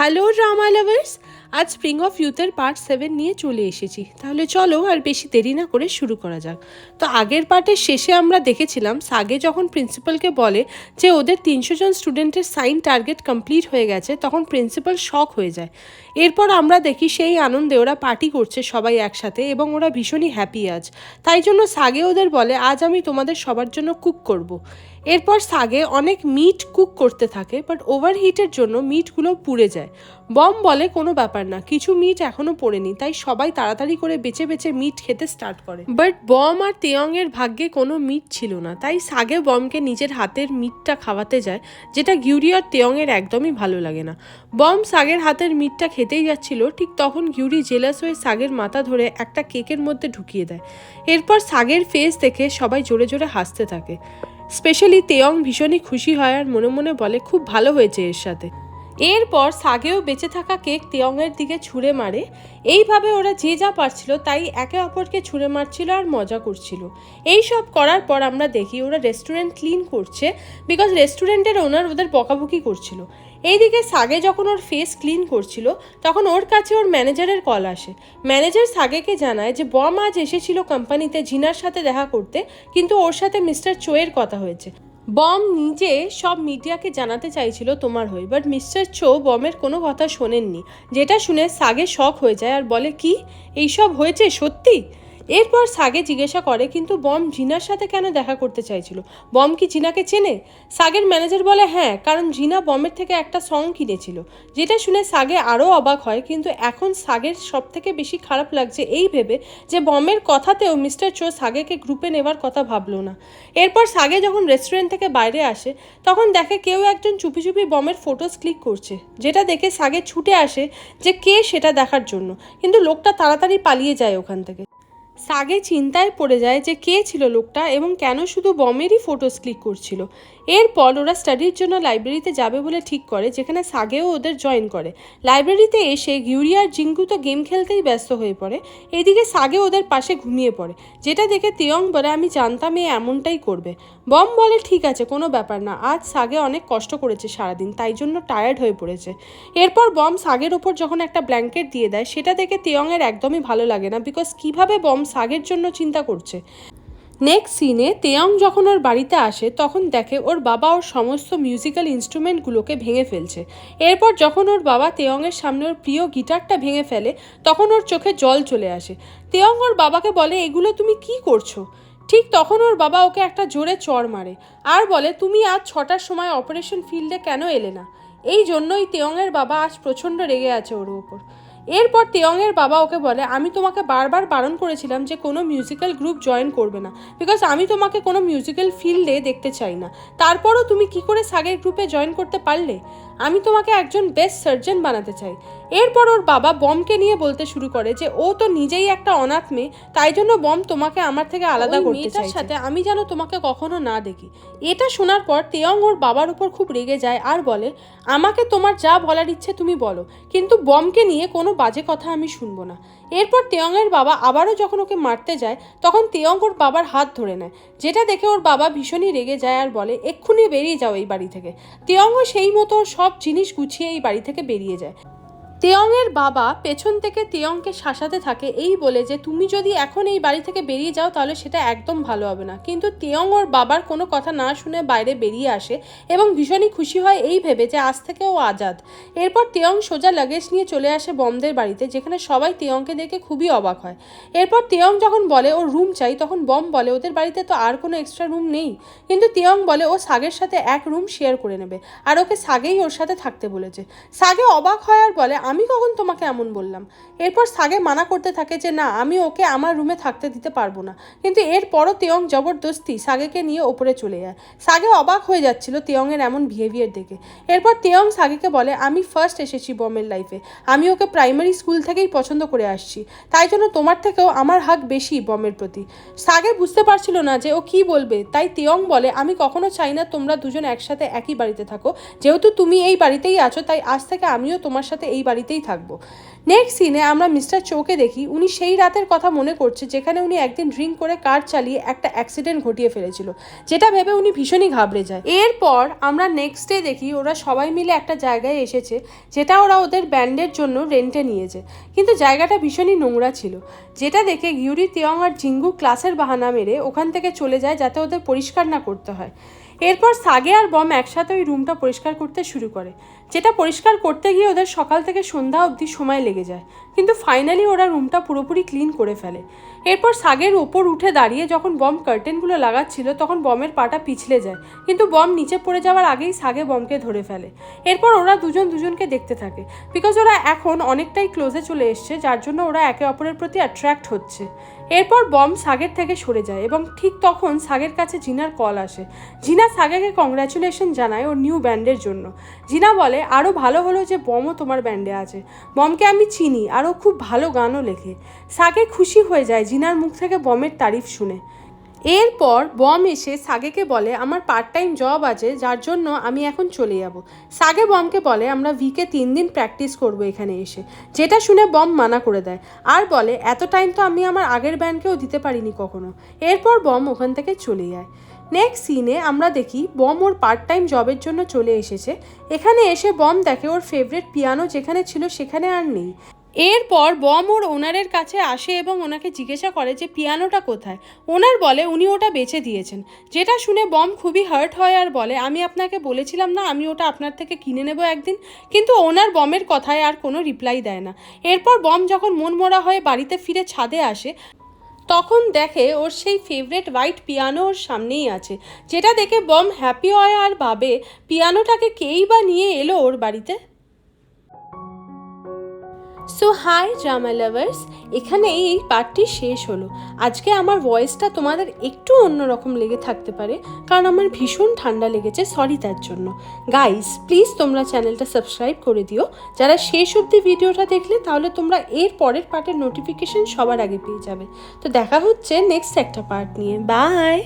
Hello drama lovers, আজ spring of ইউথের part 7 নিয়ে চলে এসেছি। তাহলে চলো আর বেশি দেরি না করে শুরু করা যাক। তো আগের পার্টের শেষে আমরা দেখেছিলাম সাগে যখন প্রিন্সিপালকে বলে যে ওদের 300 জন স্টুডেন্টের সাইন টার্গেট কমপ্লিট হয়ে গেছে, তখন প্রিন্সিপাল শক হয়ে যায়। এরপর আমরা দেখি সেই আনন্দে ওরা পার্টি করছে সবাই একসাথে এবং ওরা ভীষণই হ্যাপি আজ। তাই জন্য সাগে ওদের বলে আজ আমি তোমাদের সবার জন্য কুক করব। এরপর সাগে অনেক মিট কুক করতে থাকে, বাট ওভারহিটের জন্য মিটগুলো পুড়ে যায়। বম বলে কোনো ব্যাপার না, কিছু মিট এখনও পড়েনি, তাই সবাই তাড়াতাড়ি করে বেছে বেছে মিট খেতে স্টার্ট করে। বাট বম আর তেয়ংয়ের ভাগ্যে কোনো মিট ছিল না, তাই সাগে বমকে নিজের হাতের মিটটা খাওয়াতে যায়, যেটা গিউরি আর তেয়ংয়ের একদমই ভালো লাগে না। বম সাগের হাতের মিটটা খেতেই যাচ্ছিল, ঠিক তখন গিউরি জেলাস হয়ে সাগের মাথা ধরে একটা কেকের মধ্যে ঢুকিয়ে দেয়। এরপর সাগের ফেস দেখে সবাই জোরে জোরে হাসতে থাকে। স্পেশালি তেয়ং ভীষণই খুশি হয় আর মনে মনে বলে খুব ভালো হয়েছে এর সাথে। এরপর সাগেও বেঁচে থাকা কেক তেয়ংয়ের দিকে ছুঁড়ে মারে। এইভাবে ওরা যে যা পারছিল তাই একে অপরকে ছুঁড়ে মারছিল আর মজা করছিল। এই সব করার পর আমরা দেখি ওরা রেস্টুরেন্ট ক্লিন করছে, বিকজ রেস্টুরেন্টের ওনার ওদের বকাবকি করছিল। এইদিকে সাগে যখন ওর ফেস ক্লিন করছিল তখন ওর কাছে ওর ম্যানেজারের কল আসে। ম্যানেজার সাগেকে জানায় যে বম আজ এসেছিল কোম্পানিতে জিনার সাথে দেখা করতে, কিন্তু ওর সাথে মিস্টার চোয়ের কথা হয়েছে। বম নিজে সব মিডিয়াকে জানাতে চাইছিল তোমার হয়ে, বাট মিস্টার চো বমের কোনো কথা শোনেননি, যেটা শুনে সাগে শক হয়ে যায় আর বলে কি এইসব হয়েছে সত্যি? এরপর সাগে জিজ্ঞাসা করে কিন্তু বম জিনার সাথে কেন দেখা করতে চাইছিল, বম কি জিনাকে চেনে? সাগের ম্যানেজার বলে হ্যাঁ, কারণ জিনা বমের থেকে একটা সং কিনেছিল। যেটা শুনে সাগে আরও অবাক হয়, কিন্তু এখন সাগের সব থেকে বেশি খারাপ লাগছে এই ভেবে যে বমের কথাতেও মিস্টার চো সাগেকে গ্রুপে নেবার কথা ভাবলো না। এরপর সাগে যখন রেস্টুরেন্ট থেকে বাইরে আসে তখন দেখে কেউ একজন চুপি চুপি বমের ফটোস ক্লিক করছে, যেটা দেখে সাগে ছুটে আসে যে কে সেটা দেখার জন্য, কিন্তু লোকটা তাড়াতাড়ি পালিয়ে যায় ওখান থেকে। সাগে চিন্তায় পড়ে যায় যে কে ছিল লোকটা এবং কেন শুধু বমেরই ফটোস ক্লিক করছিল। এরপর ওরা স্টাডির জন্য লাইব্রেরিতে যাবে বলে ঠিক করে, যেখানে সাগেও ওদের জয়েন করে। লাইব্রেরিতে এসে গিউরি আর জিঙ্গু তো গেম খেলতেই ব্যস্ত হয়ে পড়ে। এদিকে সাগে ওদের পাশে ঘুমিয়ে পড়ে, যেটা দেখে তেয়ং বলে আমি জানতাম এ এমনটাই করবে। বম বলে ঠিক আছে, কোনো ব্যাপার না, আজ সাগে অনেক কষ্ট করেছে সারাদিন, তাই জন্য টায়ার্ড হয়ে পড়েছে। এরপর বম সাগের ওপর যখন একটা ব্ল্যাঙ্কেট দিয়ে দেয় সেটা দেখে তেয়ংয়ের একদমই ভালো লাগে না, বিকজ কিভাবে বম সাগের জন্য চিন্তা করছে। নেক্সট সিনে তেয়ং যখন ওর বাড়িতে আসে তখন দেখে ওর বাবা ওর সমস্ত মিউজিক্যাল ইনস্ট্রুমেন্টগুলোকে ভেঙে ফেলছে। এরপর যখন ওর বাবা তেয়ংয়ের সামনে ওর প্রিয় গিটারটা ভেঙে ফেলে তখন ওর চোখে জল চলে আসে। তেয়ং ওর বাবাকে বলে এগুলো তুমি কি করছো? ঠিক তখন ওর বাবা ওকে একটা জোরে চড় মারে আর বলে তুমি আজ 6টার সময় অপারেশন ফিল্ডে কেন এলে না? এই জন্যই তেয়ংয়ের বাবা আজ প্রচণ্ড রেগে আছে ওর ওপর। এরপর তেয়ংয়ের বাবা ওকে বলে আমি তোমাকে বারবার বারণ করেছিলাম যে কোনো মিউজিক্যাল গ্রুপ জয়েন করবে না, বিকজ আমি তোমাকে কোনো মিউজিক্যাল ফিল্ডে দেখতে চাই না। তারপরও তুমি কি করে সাগের গ্রুপে জয়েন করতে পারলে? আমি তোমাকে একজন বেস্ট সার্জন বানাতে চাই। এরপর ওর বাবা বমকে নিয়ে বলতে শুরু করে যে ও তো নিজেই একটা অনাথ মেয়ে, তাই জন্য বম তোমাকে আমার থেকে আলাদা করতে চাই, সাথে আমি যেন তোমাকে কখনো না দেখি। এটা শোনার পর তেয়ং ওর বাবার উপর খুব রেগে যায় আর বলে আমাকে তোমার যা বলার ইচ্ছে তুমি বলো, কিন্তু বমকে নিয়ে কোনো বাজে কথা আমি শুনবো না। এরপর তেয়ংয়ের বাবা আবারও যখন ওকে মারতে যায় তখন তেয়ং ওর বাবার হাত ধরে নেয়, যেটা দেখে ওর বাবা ভীষণই রেগে যায় আর বলে এক্ষুনি বেরিয়ে যাও এই বাড়ি থেকে। তেয়ংও সেই মতো সব জিনিস গুছিয়ে এই বাড়ি থেকে বেরিয়ে যায়। তেয়ংয়ের বাবা পেছন থেকে তেয়ংকে শাসাতে থাকে এই বলে যে তুমি যদি এখন এই বাড়ি থেকে বেরিয়ে যাও তাহলে সেটা একদম ভালো হবে না, কিন্তু তেয়ং ওর বাবার কোনো কথা না শুনে বাইরে বেরিয়ে আসে এবং ভীষণই খুশি হয় এই ভেবে যে আজ থেকে ও আজাদ। এরপর তেয়ং সোজা লাগেজ নিয়ে চলে আসে বমদের বাড়িতে, যেখানে সবাই তেয়ংকে দেখে খুবই অবাক হয়। এরপর তেয়ং যখন বলে ওর রুম চাই তখন বম বলে ওদের বাড়িতে তো আর কোনো এক্সট্রা রুম নেই, কিন্তু তেয়ং বলে ও সাগের সাথে এক রুম শেয়ার করে নেবে আর ওকে সাগেই ওর সাথে থাকতে বলেছে। সাগে অবাক হয় আর বলে আমি কখন তোমাকে এমন বললাম? এরপর সাগে মানা করতে থাকে যে না, আমি ওকে আমার রুমে থাকতে দিতে পারবো না, কিন্তু এরপরও তেয়ং জবরদস্তি সাগেকে নিয়ে ওপরে চলে যায়। সাগে অবাক হয়ে যাচ্ছিল তেয়ংয়ের এমন বিহেভিয়ার দেখে। এরপর তেয়ং সাগেকে বলে আমি ফার্স্ট এসেছি বমের লাইফে, আমি ওকে প্রাইমারি স্কুল থেকেই পছন্দ করে আসছি, তাই জন্য তোমার থেকেও আমার হাক বেশি বমের প্রতি। সাগে বুঝতে পারছিল না যে ও কি বলবে, তাই তেয়ং বলে আমি কখনো চাই না তোমরা দুজন একসাথে একই বাড়িতে থাকো, যেহেতু তুমি এই বাড়িতেই আছো তাই আজ থেকে আমিও তোমার সাথে এই বাড়িতেই থাকবো। নেক্সট সিনে আমরা মিস্টার চোকে দেখি উনি সেই রাতের কথা মনে করছে যেখানে উনি একদিন ড্রিঙ্ক করে কার চালিয়ে একটা অ্যাক্সিডেন্ট ঘটিয়ে ফেলেছিল, যেটা ভেবে উনি ভীষণই ঘাবড়ে যায়। এরপর আমরা নেক্সট ডে দেখি ওরা সবাই মিলে একটা জায়গায় এসেছে যেটা ওরা ওদের ব্যান্ডের জন্য রেন্টে নিয়েছে, কিন্তু জায়গাটা ভীষণই নোংরা ছিল, যেটা দেখে গিউরি, তিয়ং আর জিঙ্গু ক্লাসের বাহানা মেরে ওখান থেকে চলে যায় যাতে ওদের পরিষ্কার না করতে হয়। এরপর সাগে আর বম একসাথে ওই রুমটা পরিষ্কার করতে শুরু করে, যেটা পরিষ্কার করতে গিয়ে ওদের সকাল থেকে সন্ধ্যা অবধি সময় লেগে যায়, কিন্তু ফাইনালি ওরা রুমটা পুরোপুরি ক্লিন করে ফেলে। এরপর সাগের ওপর উঠে দাঁড়িয়ে যখন বম কার্টেনগুলো লাগাচ্ছিল তখন বমের পাটা পিছলে যায়, কিন্তু বম নিচে পড়ে যাওয়ার আগেই সাগে বমকে ধরে ফেলে। এরপর ওরা দুজনকে দেখতে থাকে, বিকজ ওরা এখন অনেকটাই ক্লোজে চলে এসছে, যার জন্য ওরা একে অপরের প্রতি অ্যাট্রাক্ট হচ্ছে। এরপর বম সাগের থেকে সরে যায় এবং ঠিক তখন সাগের কাছে জিনার কল আসে। জিনা সাগেকে কংগ্র্যাচুলেশন জানায় ওর নিউ ব্যান্ডের জন্য। জিনা বলে আরও ভালো হলো যে বমও তোমার ব্যান্ডে আছে, বমকে আমি চিনি আর ও খুব ভালো গানও লেখে। সাগে খুশি হয়ে যায় জিনার মুখ থেকে বমের তারিফ শুনে। এরপর বম এসে সাগেকে বলে আমার পার্ট টাইম জব আছে, যার জন্য আমি এখন চলে যাব। সাগে বমকে বলে আমরা উইকে 3 দিন প্র্যাকটিস করব এখানে এসে, যেটা শুনে বম মানা করে দেয় আর বলে এত টাইম তো আমি আমার আগের ব্যান্ডকেও দিতে পারিনি কখনো। এরপর বম ওখান থেকে চলে যায়। নেক্সট সিনে আমরা দেখি বম ওর পার্ট টাইম জবের জন্য চলে এসেছে। এখানে এসে বম দেখে ওর ফেভারিট পিয়ানো যেখানে ছিল সেখানে আর নেই। এরপর বম ওর ওনারের কাছে আসে এবং ওনাকে জিজ্ঞাসা করে যে পিয়ানোটা কোথায়। ওনার বলে উনি ওটা বেচে দিয়েছেন, যেটা শুনে বম খুবই হার্ট হয় আর বলে আমি আপনাকে বলেছিলাম না আমি ওটা আপনার থেকে কিনে নেব একদিন, কিন্তু ওনার বমের কথায় আর কোনো রিপ্লাই দেয় না। এরপর বম যখন মনমরা হয়ে বাড়িতে ফিরে ছাদে আসে তখন দেখে ওর সেই ফেভারিট হোয়াইট পিয়ানো ওর সামনেই আছে, যেটা দেখে বম হ্যাপি হয় আর ভাবে পিয়ানোটাকে কেই বা নিয়ে এলো ওর বাড়িতে। সো হাই ড্রামা লাভার্স, এখানে এই পার্টটি শেষ হলো। আজকে আমার ভয়েসটা তোমাদের একটু অন্যরকম লেগে থাকতে পারে, কারণ আমার ভীষণ ঠান্ডা লেগেছে, সরি তার জন্য। গাইস প্লিজ তোমরা চ্যানেলটা সাবস্ক্রাইব করে দিও, যারা শেষ অবধি ভিডিওটা দেখলে তাহলে তোমরা এর পরের পার্টের নোটিফিকেশন সবার আগে পেয়ে যাবে। তো দেখা হচ্ছে নেক্সট একটা পার্ট নিয়ে, বাই।